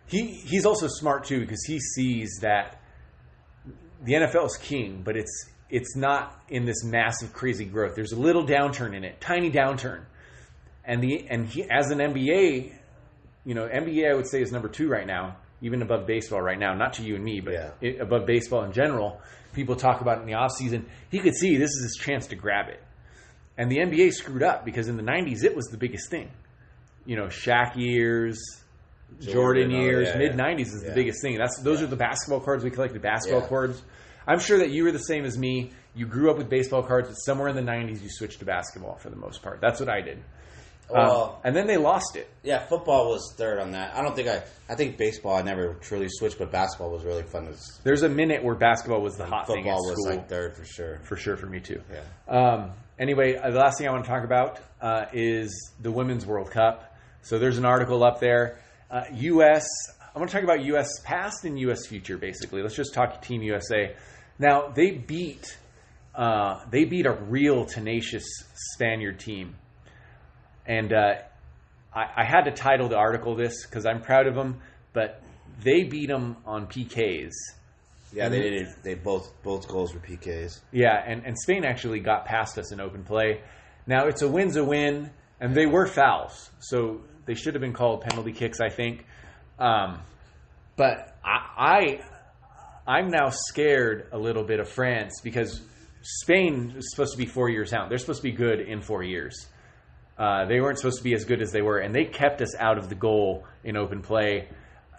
He's also smart too because he sees that the NFL is king, but it's not in this massive crazy growth. There's a little downturn in it, tiny downturn, and he as an NBA, NBA I would say is number 2 right now, even above baseball right now. Not to you and me, but above baseball in general. People talk about it in the offseason. He could see this is his chance to grab it, and the NBA screwed up because in the 90s it was the biggest thing. Shaq years. Jordan years, mid-90s is the biggest thing. Those are the basketball cards. We collected basketball cards. I'm sure that you were the same as me. You grew up with baseball cards, but somewhere in the 90s you switched to basketball for the most part. That's what I did. And then they lost it. Yeah, football was third on that. I think baseball I never truly switched, but basketball was really fun. There's a minute where basketball was the hot thing at school. Football was like third for sure. For sure for me too. Yeah. Anyway, the last thing I want to talk about is the Women's World Cup. So there's an article up there. U.S. I want to talk about U.S. past and U.S. future, basically. Let's just talk Team USA. Now, they beat a real tenacious Spaniard team. And I had to title the article this because I'm proud of them, but they beat them on PKs. Yeah, they did. They both goals were PKs. Yeah, and Spain actually got past us in open play. Now, it's a win's a win, and they were fouls. So they should have been called penalty kicks, I think. But I'm now scared a little bit of France because Spain is supposed to be 4 years out. They're supposed to be good in 4 years. They weren't supposed to be as good as they were, and they kept us out of the goal in open play.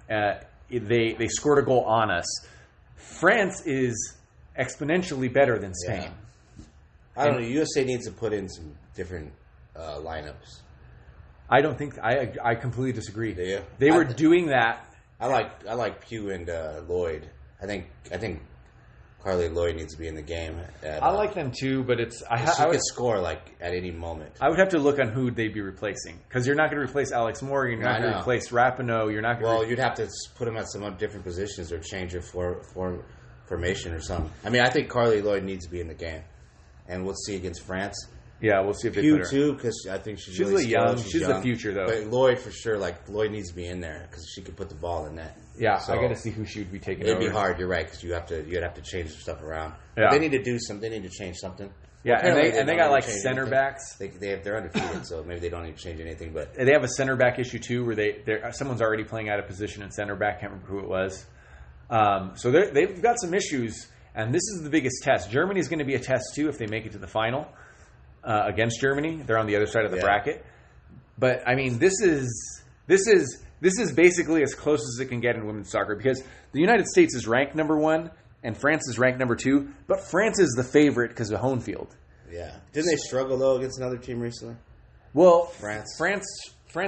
They scored a goal on us. France is exponentially better than Spain. Yeah. I don't know. USA needs to put in some different lineups. I don't think I completely disagree. Do you? They were doing that. I like Pugh and Lloyd. I think Carly Lloyd needs to be in the game. I like them too, but she could score like at any moment. I would have to look on who they'd be replacing because you're not going to replace Alex Morgan. You're not going to replace Rapinoe. You're not. You'd have to put them at some different positions or change your formation or something. I mean, I think Carly Lloyd needs to be in the game, and we'll see against France. Yeah, we'll see if they Pugh put her. Too, because I think she's really young. She's the future, though. But Lloyd, for sure, Lloyd needs to be in there because she could put the ball in net. Yeah, so I got to see who she would be taking over. It'd be hard, you're right, because you'd have to change some stuff around. Yeah. They need to do something. They need to change something. Yeah, and they got like center backs. They're undefeated, so maybe they don't need to change anything. But they have a center back issue too, where someone's already playing out of position in center back. Can't remember who it was. So they've got some issues, and this is the biggest test. Germany's going to be a test too if they make it to the final. Against Germany, they're on the other side of the bracket. But I mean, this is basically as close as it can get in women's soccer because the United States is ranked number 1 and France is ranked number 2. But France is the favorite because of home field. Yeah, didn't they struggle though against another team recently? Well, France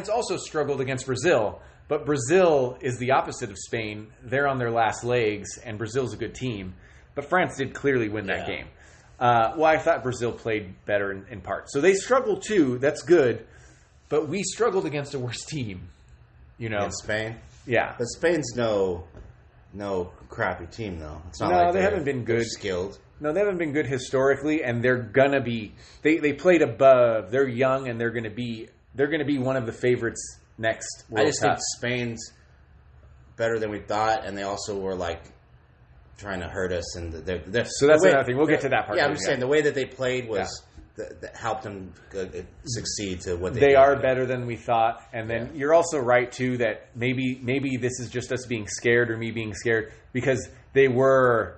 also struggled against Brazil, but Brazil is the opposite of Spain. They're on their last legs, and Brazil's a good team. But France did clearly win that game. I thought Brazil played better in part. So they struggled too. That's good. But we struggled against a worse team. In Spain? Yeah. But Spain's no crappy team, though. It's not like they haven't been good. They're skilled. No, they haven't been good historically, and they're going to be... They played above. They're young, and they're going to be one of the favorites next World Cup. I just think Spain's better than we thought, and they also were trying to hurt us, and so that's another thing. We'll get to that part. Yeah, I'm just saying the way that they played was that helped them succeed to what they are better than we thought. And then you're also right too that maybe this is just us being scared or me being scared because they were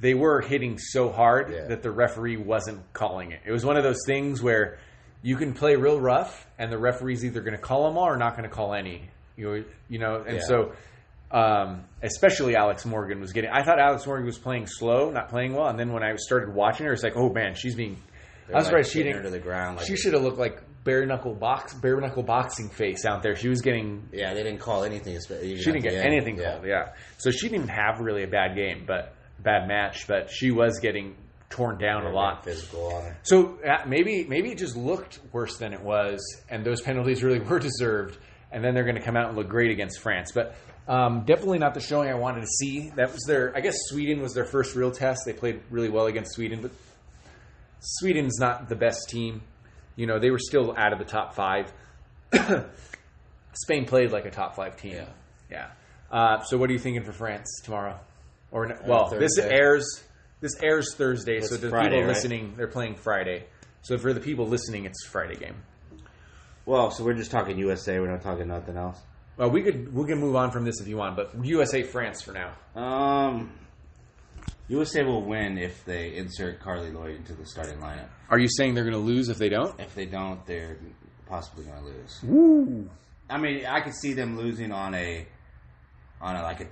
hitting so hard that the referee wasn't calling it. It was one of those things where you can play real rough, and the referee's either going to call them all or not going to call any. You know, and so especially Alex Morgan was getting. I thought Alex Morgan was playing slow, not playing well, and then when I started watching her, it's like, oh man, she's being. I was surprised she didn't. To the ground, she should have looked like bare knuckle boxing face out there. She was getting. Yeah, they didn't call anything. She didn't get anything called. Yeah, so she didn't even have really a bad game, bad match, but she was getting torn down a lot. Physical on her. So maybe it just looked worse than it was, and those penalties really were deserved. And then they're going to come out and look great against France, but definitely not the showing I wanted to see. That was I guess Sweden was their first real test. They played really well against Sweden, but Sweden's not the best team. You know, they were still out of the top 5. Spain played like a top 5 team. Yeah. So what are you thinking for France tomorrow? This airs Thursday, so the Friday, people listening, they're playing Friday. So for the people listening, it's Friday game. Well, so we're just talking USA. We're not talking nothing else. Well, we can move on from this if you want, but USA France for now. USA will win if they insert Carly Lloyd into the starting lineup. Are you saying they're going to lose if they don't? If they don't, they're possibly going to lose. Woo! I mean, I could see them losing on a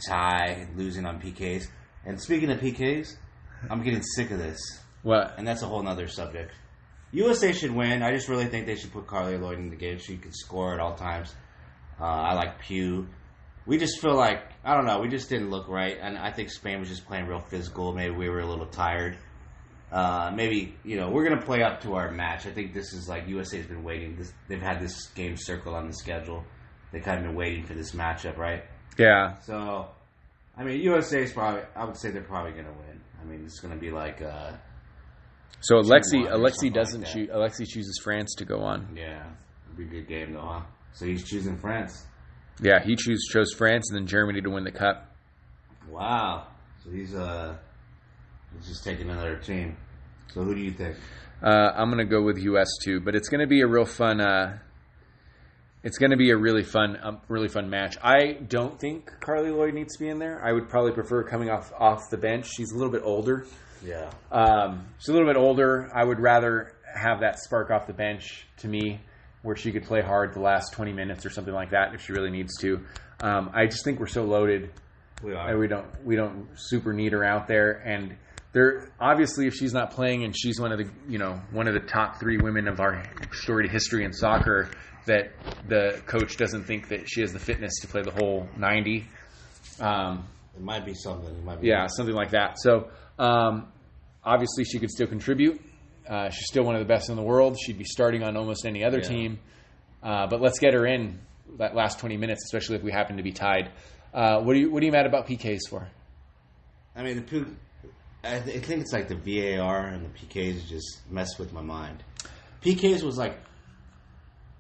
tie, losing on PKs. And speaking of PKs, I'm getting sick of this. What? And that's a whole nother subject. USA should win. I just really think they should put Carly Lloyd in the game. She can score at all times. I like Pugh. We just feel like, I don't know, we just didn't look right. And I think Spain was just playing real physical. Maybe we were a little tired. Maybe, we're going to play up to our match. I think this is like USA's been waiting. They've had this game circled on the schedule. They kind of been waiting for this matchup, right? Yeah. So, I mean, USA's probably, I would say they're probably going to win. I mean, it's going to be like... So Alexi doesn't choose. Alexi chooses France to go on. Yeah, it'd be a good game though, huh? So he's choosing France. Yeah, he chose France and then Germany to win the cup. Wow. So he's just taking another team. So who do you think? I'm gonna go with US too, but it's gonna be a real fun. It's gonna be a really fun match. I don't think Carly Lloyd needs to be in there. I would probably prefer coming off the bench. She's a little bit older. Yeah. She's a little bit older. I would rather have that spark off the bench to me where she could play hard the last 20 minutes or something like that if she really needs to. I just think we're so loaded. We are. We don't super need her out there. And there obviously if she's not playing and she's one of the top 3 women of our storied history in soccer, that the coach doesn't think that she has the fitness to play the whole 90. It might be something. Something like that. So obviously she could still contribute. She's still one of the best in the world. She'd be starting on almost any other team. But let's get her in that last 20 minutes, especially if we happen to be tied. What are you mad about PKs for? I mean, I think it's like the VAR and the PKs just mess with my mind. PKs was like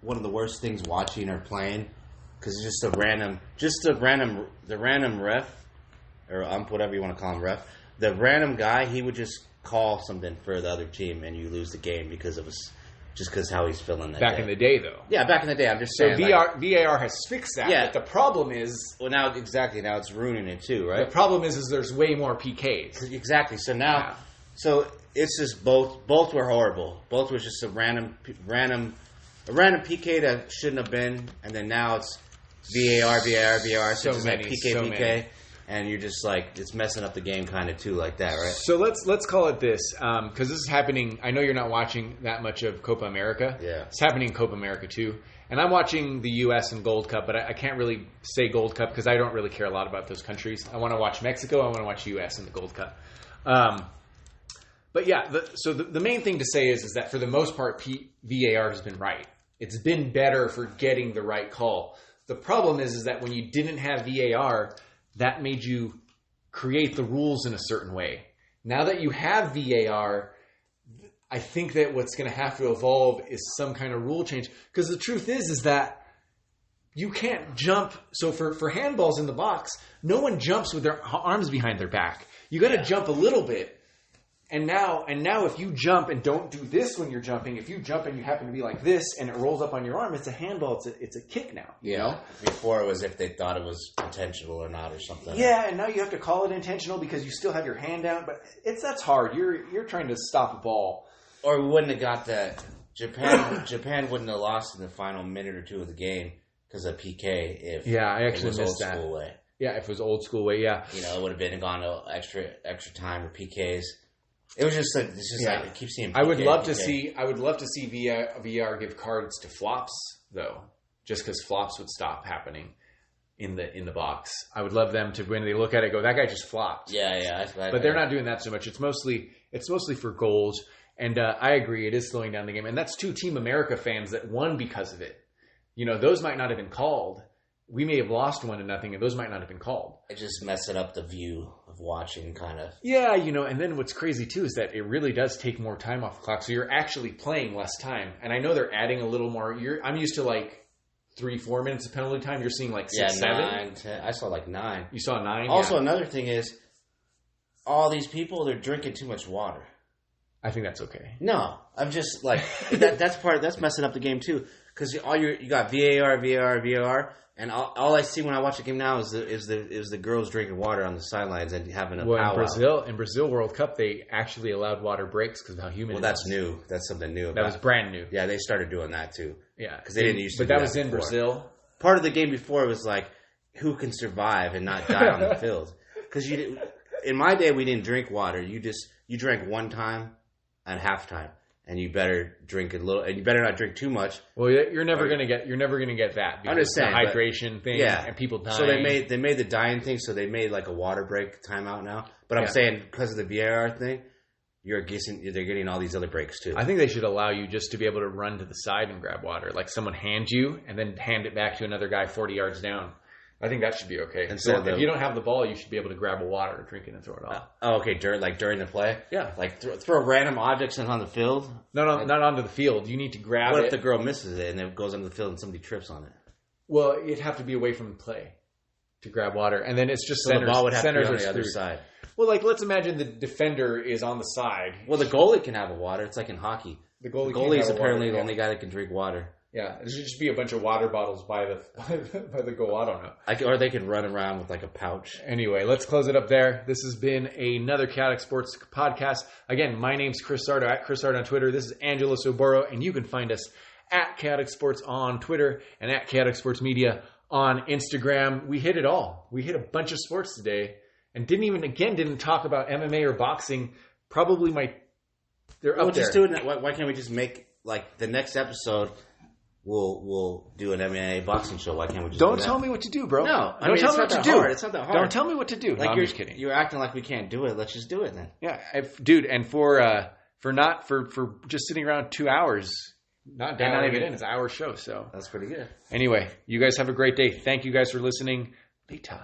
one of the worst things watching or playing because it's just the random ref or whatever you want to call him, ref. The random guy, he would just call something for the other team, and you lose the game because how he's feeling that back day. in the day, though. Yeah, back in the day. I'm just saying. So VAR has fixed that. Yeah. But the problem is, now it's ruining it too, right? The problem is there's way more PKs. Exactly. So now, so it's just both were horrible. Both was just a random PK that shouldn't have been, and then now it's VAR. So it's like PK. And you're just like, it's messing up the game kind of too, like that, right? So let's call it this, because this is happening. I know you're not watching that much of Copa America. Yeah, it's happening in Copa America too. And I'm watching the U.S. and Gold Cup, but I can't really say Gold Cup because I don't really care a lot about those countries. I want to watch Mexico. I want to watch U.S. in the Gold Cup. But yeah, so the main thing to say is that for the most part, VAR has been right. It's been better for getting the right call. The problem is that when you didn't have VAR, that made you create the rules in a certain way. Now that you have VAR, I think that what's going to have to evolve is some kind of rule change. Because the truth is that you can't jump. So for handballs in the box, no one jumps with their arms behind their back. You got to jump a little bit. And now if you jump and don't do this when you're jumping, if you jump and you happen to be like this and it rolls up on your arm, it's a handball. It's a kick now. You know? Before it was if they thought it was intentional or not or something. Yeah, and now you have to call it intentional because you still have your hand down. But that's hard. You're trying to stop a ball. Or we wouldn't have got that. Japan wouldn't have lost in the final minute or two of the game because of PK if I actually it was missed old school way. Yeah, if it was old school way, yeah. It would have been gone to extra time or PKs. It was just like I keep seeing PK, I would love to see VR give cards to flops though, just because flops would stop happening in the box. I would love them to, when they look at it, go, that guy just flopped. Yeah. But they're not doing that so much. It's mostly for goals. And I agree, it is slowing down the game. And that's two Team America fans that won because of it. Those might not have been called. We may have lost 1-0, and those might not have been called. It just messing up the view of watching, kind of. Yeah, and then what's crazy, too, is that it really does take more time off the clock. So you're actually playing less time. And I know they're adding a little more. I'm used to, 3-4 minutes of penalty time. You're seeing 6, 7. 9, 10. I saw 9. You saw 9? Also, another thing is, all these people, they're drinking too much water. I think that's okay. No, I'm just that's messing up the game too. Because you got VAR, and all I see when I watch the game now is the girls drinking water on the sidelines and having a powwow. In Brazil World Cup, they actually allowed water breaks because of how humid. Well, that's new. That's something new. That was brand new. Yeah, they started doing that too. Yeah, because they didn't used to. But that was in Brazil. Part of the game before it was like, who can survive and not die on the field? Because in my day we didn't drink water. You drank one time at halftime, and you better drink a little, and you better not drink too much. Well, you're never gonna get that. Because I'm just saying, the hydration thing, and people dying. So they made the dying thing. So they made a water break timeout now. But I'm saying because of the VAR thing, they're getting all these other breaks too. I think they should allow you just to be able to run to the side and grab water, like someone hand you and then hand it back to another guy 40 yards down. I think that should be okay. And so if you don't have the ball, you should be able to grab a water, drink it, and throw it off. Okay. During the play? Yeah. Throw random objects on the field? Not onto the field. You need to grab it. What if the girl misses it and it goes onto the field and somebody trips on it? Well, it'd have to be away from the play to grab water. And then it's just so centers. The ball would have to be on the other screwed. side. Well, let's imagine the defender is on the side. Well, the goalie can have a water. It's like in hockey. The goalie is apparently the only guy that can drink water. Yeah, there should just be a bunch of water bottles by the goal. I don't know. Or they could run around with a pouch. Anyway, let's close it up there. This has been another Chaotic Sports podcast. Again, my name's Chris Sardo, at Chris Sardo on Twitter. This is Angelo Soboro, and you can find us at Chaotic Sports on Twitter and at Chaotic Sports Media on Instagram. We hit it all. We hit a bunch of sports today, and didn't talk about MMA or boxing. Probably they're up there. Just doing that. Why can't we just make the next episode? We'll do an MMA boxing show. Why can't we just Don't tell me what to do, bro. No. Don't tell me what to do. It's not that hard. Don't tell me what to do. No, I'm just kidding. You're acting like we can't do it. Let's just do it then. Yeah. Dude, and for just sitting around 2 hours, not even in, it's an hour show. So that's pretty good. Anyway, you guys have a great day. Thank you guys for listening. Later.